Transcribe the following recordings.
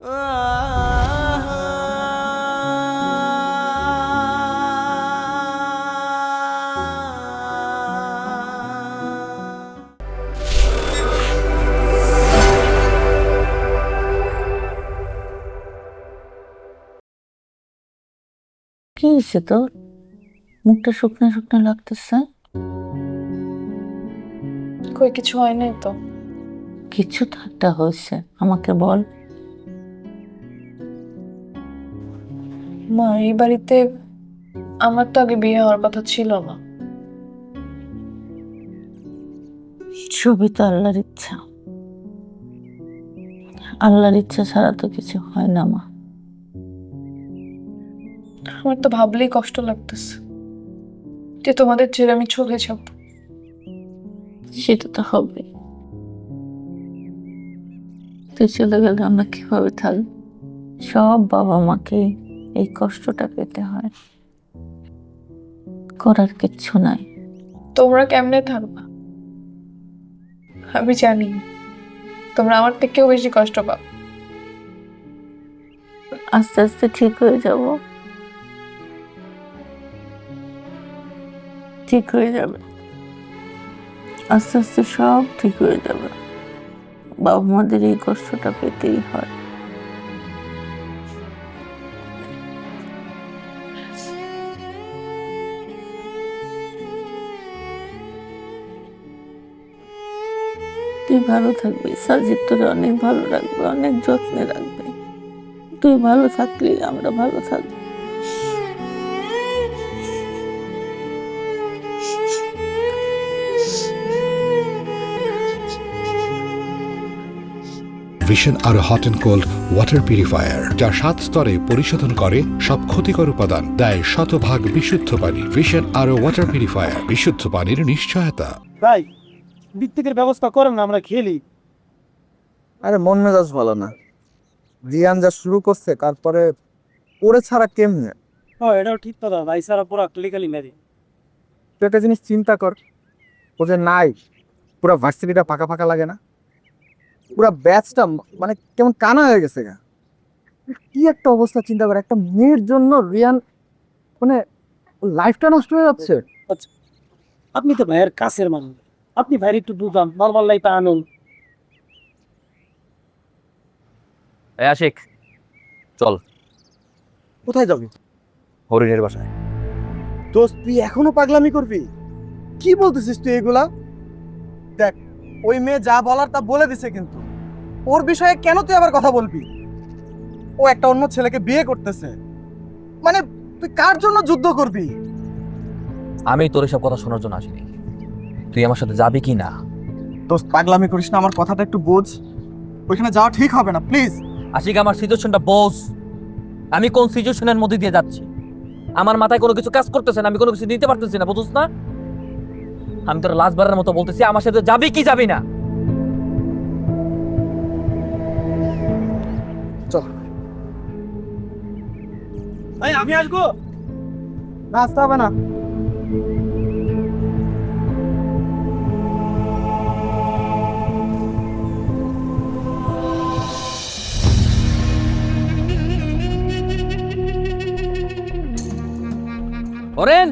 কি হয়েছে তোর? মুখটা শুকনো শুকনো লাগতেছে। কই কিছু হয় নাই তো। কিছু তো একটা হয়েছে, আমাকে বল। মা, এই বাড়িতে আমার তো আগে বিয়ে হওয়ার কথা ছিল না। সবই তো আল্লাহর ইচ্ছা। আল্লাহর ইচ্ছা ছাড়া তো কিছু হয় না মা। আমার তো ভাবলেই কষ্ট লাগতেছে যে তোমাদের ছেড়ে আমি চলে যাব। সেটা তো হবে। তুই চলে গেলে আমরা কিভাবে থাকবো? সব বাবা মাকে এই কষ্টটা পেতে হয়, করার কিচ্ছু নাই। তোমরা কেমনে থাকবা আমি জানি, তোমরা আমার থেকেও বেশি কষ্ট পাও। আস্তে আস্তে ঠিক হয়ে যাব, ঠিক হয়ে যাবে। আস্তে আস্তে সব ঠিক হয়ে যাবে। বাবা মাদের এই কষ্টটা পেতেই হয়। তুই ভালো থাকবি, সাজিদ তোরে অনেক ভালো রাখবে, অনেক যত্নে রাখবে। তুই ভালো থাকলে আমরা ভালো থাকবো। ভিশন আরো hot and cold water purifier, যা 7 স্তরে পরিশোধন করে সব ক্ষতিকর উপাদান, দেয় শতভাগ বিশুদ্ধ পানি। ভিশন আরো ওয়াটার পিউরিফায়ার, বিশুদ্ধ পানির নিশ্চয়তা। ভাই বৃত্তিকের ব্যবস্থা করেন না, আমরা খেলি। আরে মন মেজাজ ভালো না, রিয়ান যা শুরু করছে তারপরে ওরে ছাড়া কেমনে? হ্যাঁ এটাও ঠিক কথা, ভাই সারা পুরা ক্লিকালি মেরে। তুই একটা জিনিস চিন্তা কর, ও যে নাই, পুরা ভার্সিটিটা ফাঁকা ফাঁকা লাগে না? পুরা ব্যাচটা মানে কেমন কানা হয়ে গেছে গা। কি একটা অবস্থা চিন্তা কর, একটা মেয়ের জন্য রিয়ান মানে লাইফটা নষ্ট হয়ে যাচ্ছে। আচ্ছা, আপনি তো ভাইয়ের কাছের মানুষ, আপনি ভাইয়ের একটু দুধান নর্মাল লাইফে আনুন। এই আশিক, চল কোথায় যাবি? হরিণের বাসায়। দোস্ত তুই এখনো পাগলামি করবি? কি বলতেছিস তুই এগুলা? দেখ, ওই মেয়ে যা বলার তা বলে দিছে, কিন্তু ওর বিষয়ে কেন তুই আবার কথা বলবি? ও একটা অন্য ছেলেকে বিয়ে করতেছে, মানে তুই কার জন্য যুদ্ধ করবি? আমি তোর এসব কথা শোনার জন্য আসিনি। তুই আমার সাথে যাবি কি না? দোস্ত পাগলামি করিস না, আমার কথাটা একটু বোঝ। ওইখানে যাওয়া ঠিক হবে না, প্লিজ। আশিক, আমার সিচুয়েশনটা বোঝ। আমি কোন সিচুয়েশনের মধ্যে দিয়ে যাচ্ছি? আমার মাথায় কোনো কিছু কাজ করতেছে না, আমি কোনো কিছু নিতে পারতেছি না, বুঝছ না? আমি তোর লাস্টবারের মতো বলতেছি, আমার সাথে যাবি কি যাবি না? চল। ভাই আমি আসবো। না, আসতে হবে না। হরেন,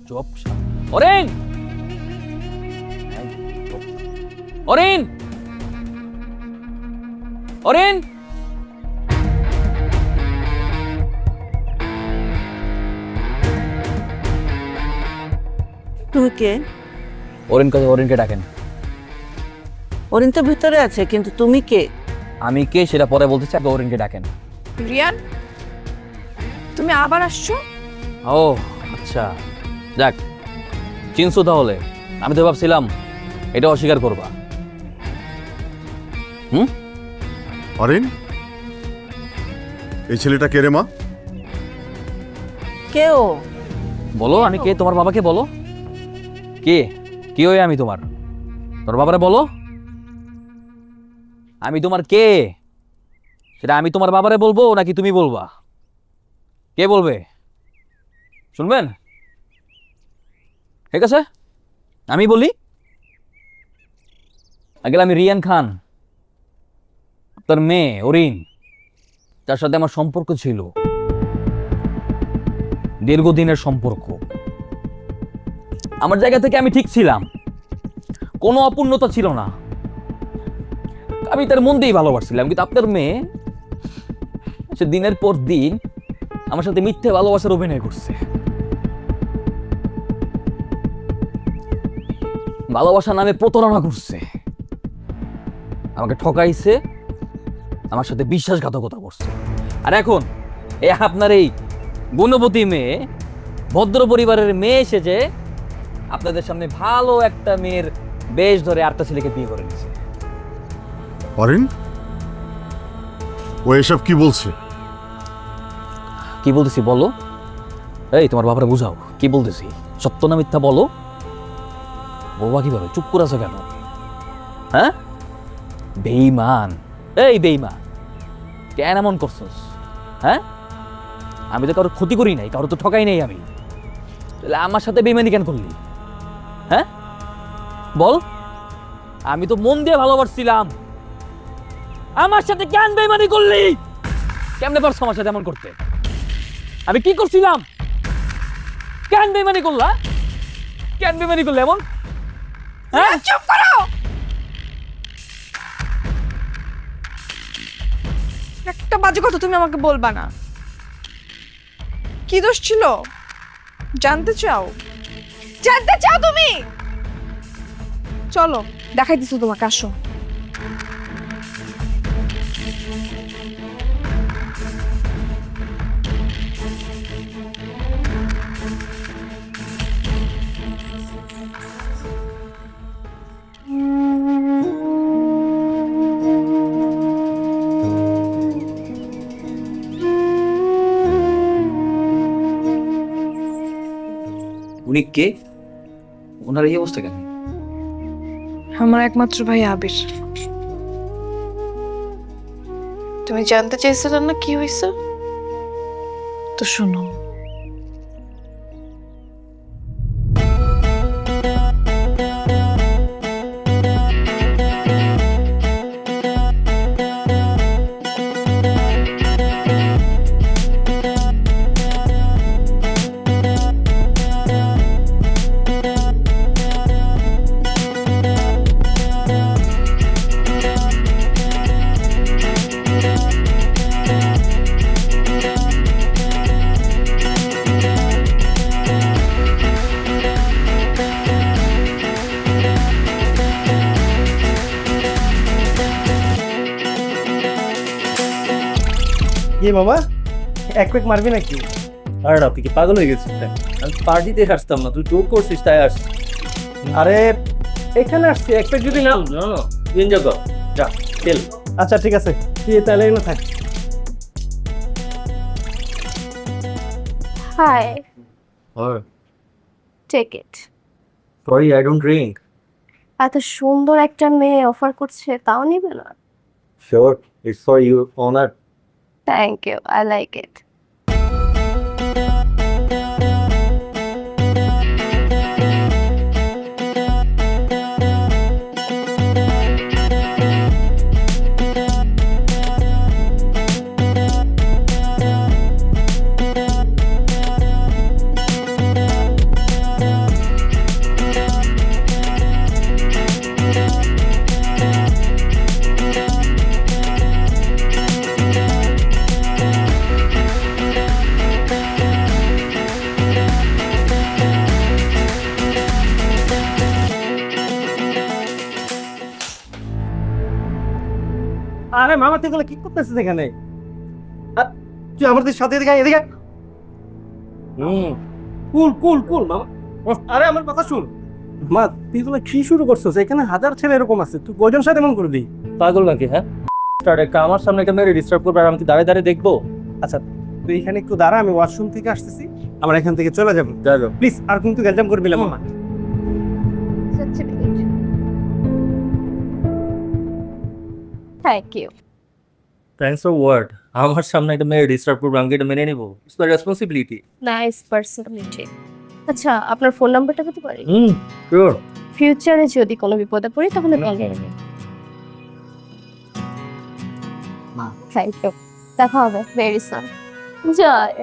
চুপ। হরেন, হরেন, হরেন। তুই কে? হরিণকে ডাকেন। অরিন তো ভিতরে আছে, কিন্তু তুমি কে? আমি কে সেটা পরে বলতে চাই, হরিণকে ডাকেন। রিয়ান, তুমি আবার আসছো? ও আচ্ছা, যাক, চিনছো তাহলে। আমি তো ভাবছিলাম এটা অস্বীকার করবা। অরিন, এই ছেলেটা কে রে মা? কে ও? বলো আমি কে, তোমার বাবাকে বলো। কে কে ওই আমি তোমার বাবারে বলো। আমি তোমার কে সেটা আমি তোমার বাবারে বলবো নাকি তুমি বলবা? কে বলবে? শুনবেন? ঠিক আছে, আমি বলি। আগে আমি রিয়ান খান। তার মেয়ে অরিন, তার সাথে আমার সম্পর্ক ছিল, দীর্ঘদিনের সম্পর্ক। আমার জায়গা থেকে আমি ঠিক ছিলাম, কোনো অপূর্ণতা ছিল না, আমি তার মন দিয়েই ভালোবাসছিলাম। কিন্তু আপনার মেয়ে, সে দিনের পর দিন আমার সাথে মিথ্যে ভালোবাসার অভিনয় করছে। ভালোবাসার নামে প্রতারণা করছে, আমাকে ঠকাইছে, আমার সাথে বিশ্বাসঘাতকতা করছে। আর এখন আপনার এই গুণবতী মেয়ে, ভদ্র পরিবারের মেয়ে এসে যে আপনাদের সামনে ভালো একটা মেয়ের বেশ ধরে আরেকটা ছেলেকে বিয়ে করে নিয়েছে। অরিন, ও এসব কি বলছে? কি বলতেছি বলো? এই তোমার বাবারা বুঝাও, কি বলতেছি, সত্য না মিথ্যা বলো। বৌবা কিভাবে চুপ করে আছো কেন? হ্যাঁ, বেঈমান, এই বেঈমান, কেন এমন করছস? হ্যাঁ, আমি তো কারোর ক্ষতি করি নাই, কারোর তো ঠকাই নাই আমি, তাহলে আমার সাথে বেঈমানি কেন করলি? হ্যাঁ বল, আমি তো মন দিয়ে ভালোবাসছিলাম, আমার সাথে কেন বেঈমানি করলি? কেমনে পারছো আমার সাথে এমন করতে? আমি কি করছিলাম? কেন বেঈমানি করলা? কেন বেঈমানি করলে এমন? হ্যাঁ, চুপ করো। একটা বাজে কথা তুমি আমাকে বলবা না। কি দোষ ছিল জানতে চাও? জানতে চাও তুমি? চলো দেখাই দিছো তোমাকে, আসো। উনি কে? ওনার এই অবস্থা কেন? আমার একমাত্র ভাই আবির। তুমি জানতে চাইছিলে না কি হয়েছে? তো শোনো। কি মামা, এক পেক মারবি নাকি? আরে না, তুই কি পাগল হয়ে গেছিস? আমি পার্টিতে আসতাম না, তুই জোর করছিস তাই আসছিস। আরে এখানে আসছি, এক পেক যদি না। এনজয় কর, যা তেল। আচ্ছা ঠিক আছে, তুই তাহলে এখানে থাক। Hi, take it. Sorry, I don't drink. এত সুন্দর একটা মেয়ে অফার করছে, তাও নিবে না? Sure, it's for you honour. Thank you, I like it. আরে মামা, তুই এগুলো কি করতেছিস এখানে? তুই আমাদের সাথে এদিকে আয়, এদিকে আয়। কুল কুল কুল মামা। আরে আমার কথা শুন মা, তুই এগুলো কি শুরু করছিস? এখানে হাজার ছেলে এরকম আছে, তুই কয়জন সাথে এমন করবি? পাগল নাকি? হ্যাঁ, আমার সামনে একটা মেয়ে ডিস্টার্ব করবে আর আমি কি দাঁড়িয়ে দাঁড়িয়ে দেখবো? আচ্ছা তুই এখানে একটু দাঁড়া, আমি ওয়াশরুম থেকে আসতেছি, আমরা এখান থেকে চলে যাবো। যাবো। প্লিজ আর কিন্তু গ্যাঞ্জাম করবি না মামা। Just a minute. Thank you. Thanks for word. আমার সামনে একটা মেয়ে ডিস্টার্ব করবে, আমি কি এটা মেনে নেবো? It's my responsibility. Nice personality. আচ্ছা, আপনার ফোন নাম্বারটা পেতে পারি? শিওর। ফিউচারে যদি কোনো বিপদে পড়ি তাহলে কল করবেন। থ্যাংক ইউ, দেখা হবে ভেরি সুন। জয়।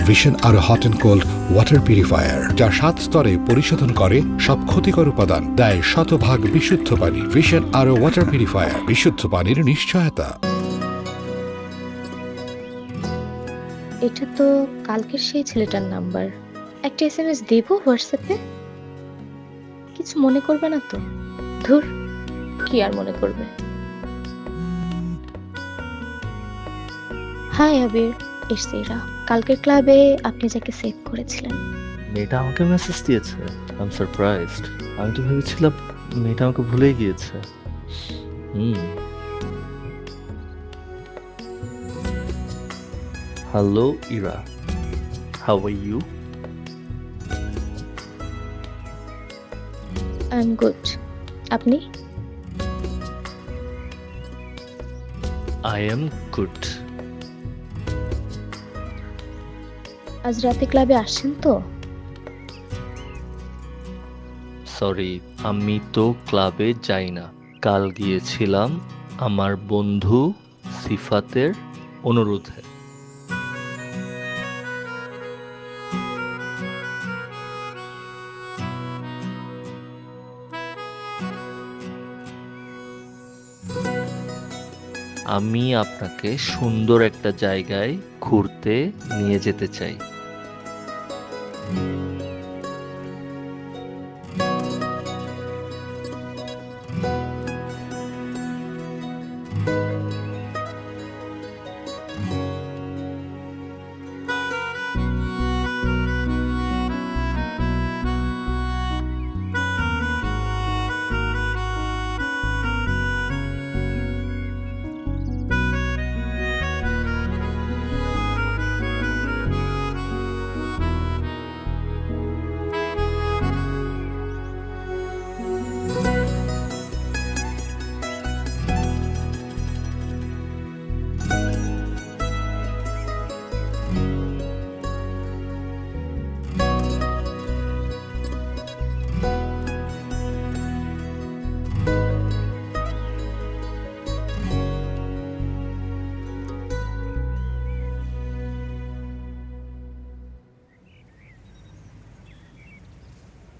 ভিশন আরো hot and cold water purifier, যা 7 স্তরে পরিশোধন করে সব ক্ষতিকর উপাদান, দেয় শতভাগ বিশুদ্ধ পানি। ভিশন আরো ওয়াটার পিউরিফায়ার, বিশুদ্ধ পানির নিশ্চয়তা। এটা তো কালকের সেই ছেলেটার নাম্বার। একটা এসএমএস দেব হোয়াটসঅ্যাপে? কিছু মনে করবে না তো? ধুর, কি আর মনে করবে। হাই আবির, এসছি ইরা। কালকের ক্লাবে আপনি যাকে সেভ করেছিলেন। মেয়েটা আমাকে মেসেজ দিয়েছে। I am surprised. আমি তো ভেবেছিলাম মেয়েটা আমাকে ভুলেই গিয়েছে। Hello Ira, how are you? I am good. আপনি? I am good. আজ রাতে ক্লাবে আসছেন তো? সরি, আমি তো ক্লাবে যাই না। কাল গিয়েছিলাম আমার বন্ধু সিফাতের অনুরোধে। আমি আপনাকে সুন্দর একটা জায়গায় ঘুরতে নিয়ে যেতে চাই।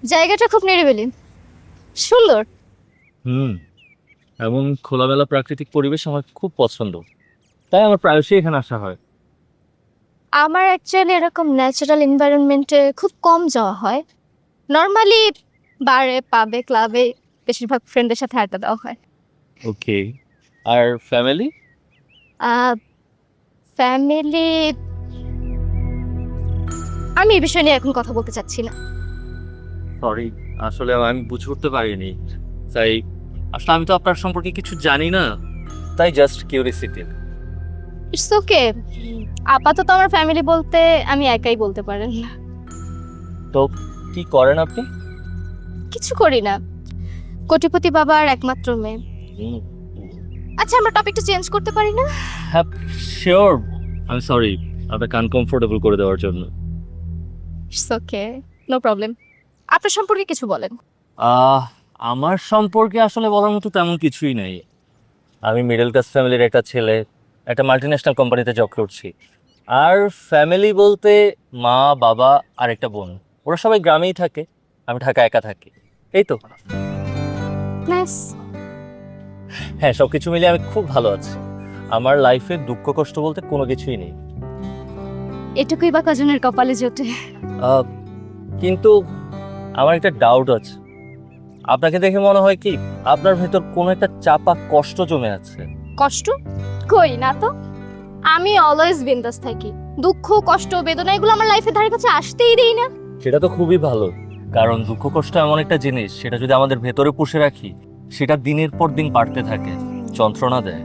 জায়গাটা খুব নিরিবিলি, সুন্দর। এমন খোলামেলা প্রাকৃতিক পরিবেশ আমার খুব পছন্দ, তাই আমার প্রায়শই এখানে আসা হয়। আমার অ্যাকচুয়ালি এরকম ন্যাচারাল এনভায়রনমেন্টে খুব কম যাওয়া হয়। নর্মালি বারে, পাবে, ক্লাবে বেশিরভাগ ফ্রেন্ডদের সাথে আড্ডা দেওয়া হয়। ওকে, আর ফ্যামিলি? ফ্যামিলি, আমি এই বিষয় নিয়ে এখন কথা বলতে চাচ্ছি না। সরি, আসলে আমি বুঝে উঠতে পারিনি। তাই আসলে আমি তো আপনার সম্পর্কে কিছু জানি না, তাই জাস্ট কিউরিসিটি। It's okay. আপাতত আমার ফ্যামিলি বলতে আমি একাই বলতে পারেন। তো কি করেন আপনি? কিছু করি না, কোটিপতি বাবার একমাত্র মেয়ে। আচ্ছা, আমরা টপিকটা চেঞ্জ করতে পারি না? হ্যাঁ শিওর। আমি সরি আপনাকে আনকমফোর্টেবল করে দেওয়ার জন্য। It's okay, no problem. আপনার সম্পর্কে কিছু বলেন। আমার সম্পর্কে আসলে বলার মতো তেমন কিছুই নাই। আমি মিডল ক্লাস ফ্যামিলির একটা ছেলে, একটা মাল্টিন্যাশনাল কোম্পানিতে জব করছি। আর ফ্যামিলি বলতে মা, বাবা আর একটা বোন, ওরা সবাই গ্রামেই থাকে, আমি ঢাকা একা থাকি। এই তো। নাইস। হ্যাঁ, সব কিছু মিলিয়ে আমি খুব ভালো আছি। আমার লাইফে দুঃখ কষ্ট বলতে কোনো কিছুই নেই। এটুকুই বা কজনের কপালে জোটে। কিন্তু আমার একটা ডাউট আছে। আপনাকে দেখে মনে হয় কি আপনার ভেতর কোনো একটা চাপা কষ্ট জমে আছে। কষ্ট কই না তো, আমি অলওয়েজ বিন্দাস থাকি। দুঃখ, কষ্ট, বেদনা এগুলো আমার লাইফের ধারে কাছে আসতেই দেই না। সেটা তো খুবই ভালো, কারণ দুঃখ কষ্ট এমন একটা জিনিস, সেটা যদি আমাদের ভেতরে পুষে রাখি, সেটা দিনের পর দিন বাড়তে থাকে, যন্ত্রণা দেয়।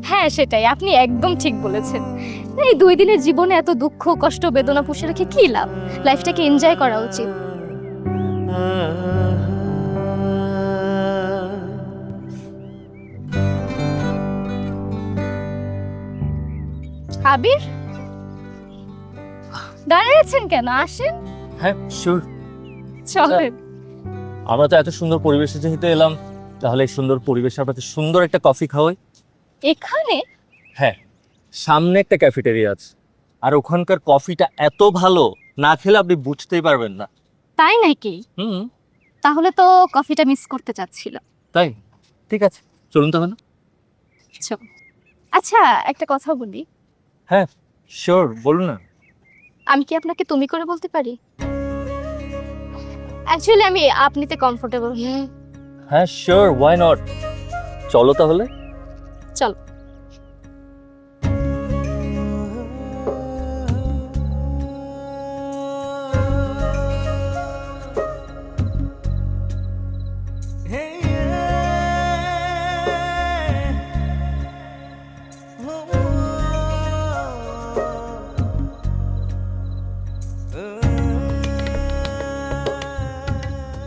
হ্যাঁ সেটাই, আপনি একদম ঠিক বলেছেন। এই 2 দিনের জীবনে এত দুঃখ, কষ্ট, বেদনা পুষে রেখে কি লাভ? লাইফটাকে এনজয় করা উচিত। আবির, দাঁড়িয়েছেন কেন? আসেন, হ্যাঁ শিওর। চলেন। আমরা তো এত সুন্দর পরিবেশে যেহেতু এলাম, তাহলে এই সুন্দর পরিবেশে আপনাকে সুন্দর একটা কফি খাওয়াই। এখানে? হ্যাঁ, সামনে একটা ক্যাফেটেরিয়া আছে, আর ওখানকার কফিটা এত ভালো, না খেলে আপনি বুঝতেই পারবেন না। তাই নাকি? হুম, তাহলে তো কফিটা মিস করতে চাচ্ছিল। তাই ঠিক আছে, চলুন তাহলে। চল। আচ্ছা, একটা কথা বলি, হ্যাঁ শিওর, বলুন না। আমি কি আপনাকে তুমি করে বলতে পারি? অ্যাকচুয়ালি আমি আপনিতে কমফোর্টেবল। হ্যাঁ শিওর, ওয়াই নট। চলো তাহলে। চল।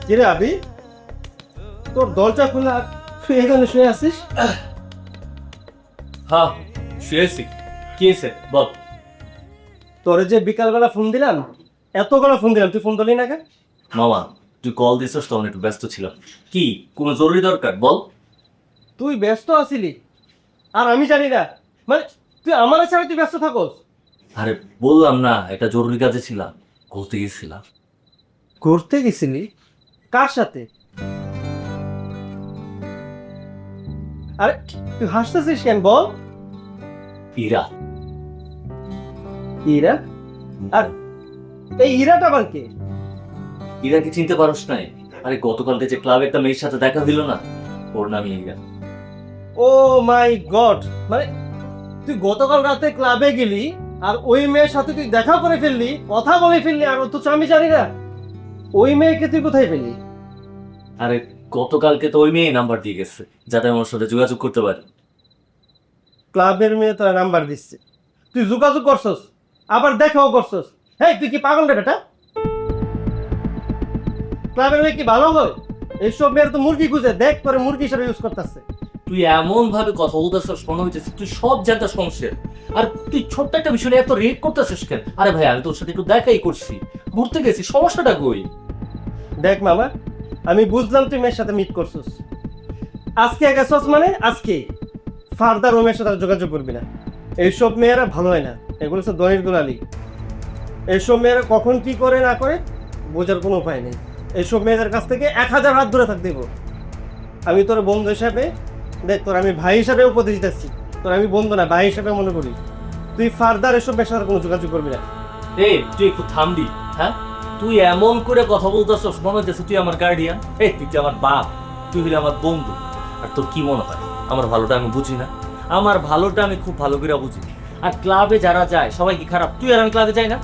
কিরে আবি, তোর দরজা খোলা, তুই এখানে শুয়ে আছিস? হ্যাঁ শুয়েছি, কি হয়েছে বল। তোরে যে বিকালবেলা ফোন দিলাম, এতগুলো ফোন দিলাম, তুই ফোন দিলি না কেন? মামা তুই কল দিছিস তখন একটু ব্যস্ত ছিলাম। কি কোনো জরুরি দরকার বল। তুই ব্যস্ত আছিলি আর আমি জানি না, মানে তুই আমার ছাড়া তুই ব্যস্ত থাকস? আরে বললাম না, একটা জরুরি কাজে ছিলাম, ঘুরতে গেছিলাম। ঘুরতে গেছিলি? কার সাথে? আরে তুই হাসতেছিস কেন বল? ইরা। ইরা? আর এই ইরাটা আবার কে? ইরাকে চিনতে পারোস নাই? আরে গতকালকে যে ক্লাবে একটা মেয়ের সাথে দেখা দিল না, ওর নামই ইরা। ও মাই গড, মানে তুই গতকাল রাতে ক্লাবে গেলি আর ওই মেয়ের সাথে তুই দেখা করে ফেললি, কথা বলে ফেললি, আর অথচ আমি জানি না? ওই মেয়েকে তুই কোথায় পেলি? আরে গতকালকে তো ওই মেয়ে নাম্বার দিয়ে গেছে, যাতে আমার সাথে যোগাযোগ করতে পারে। ক্লাবের মেয়ে তোর নাম্বার দিচ্ছে, তুই যোগাযোগ করছস, আবার দেখাও করছস? হ্যাঁ, তুই কি পাগল রে বেটা? ক্লাবের মেয়ে কি ভালো হয়? এইসব মেয়ের তো মুরগি খুঁজে দেখ, পরে মুরগি হিসেবে ইউজ করতেছে। তুই এমন ভাবে কথা বলতেছিস মনে হইতেছে তুই সব জানতে সমস্যা, আর তুই ছোট্ট একটা বিষয় নিয়ে এত রেট করতেছিস কেন? আরে ভাই আমি তোর সাথে একটু দেখাই করছি, ঘুরতে গেছি, সমস্যাটা কই? দেখ মামা, আমি বুঝলাম তুই মেয়ের সাথে মিট করছিস, আজকে গেছস মানে আজকে, ফার্দার ও মেয়ের সাথে আর যোগাযোগ করবি না। এইসব মেয়েরা ভালো হয় না, এগুলো হচ্ছে দনির গোলালি। এইসব মেয়েরা কখন কি করে না করে বোঝার কোনো উপায় নেই। এইসব মেয়েদের কাছ থেকে 1000 হাত দূরে থাকতে দেবো। আমি তোর বন্ধু হিসাবে, দেখ তোর আমি ভাই হিসাবে উপদেশ দিচ্ছি, তোর আমি বন্ধু না ভাই হিসাবে মনে করি, তুই ফার্দার এসব মেয়ের সাথে কোনো যোগাযোগ করবি না। এই তুই একটু থামবি? হ্যাঁ, তুই এমন করে কথা বলতেছিস মনে হচ্ছে তুই আমার গার্ডিয়ান। এই তুই আমার বাপ, তুই হলি আমার বন্ধু। আর তোর কি মনে হয় আমার ভালোটা আমি বুঝি না? আমার ভালোটা আমি খুব ভালো করে বুঝি। আর ক্লাবে যারা যায় সবাই কি খারাপ? তুই আর আমি ক্লাবে যাই না?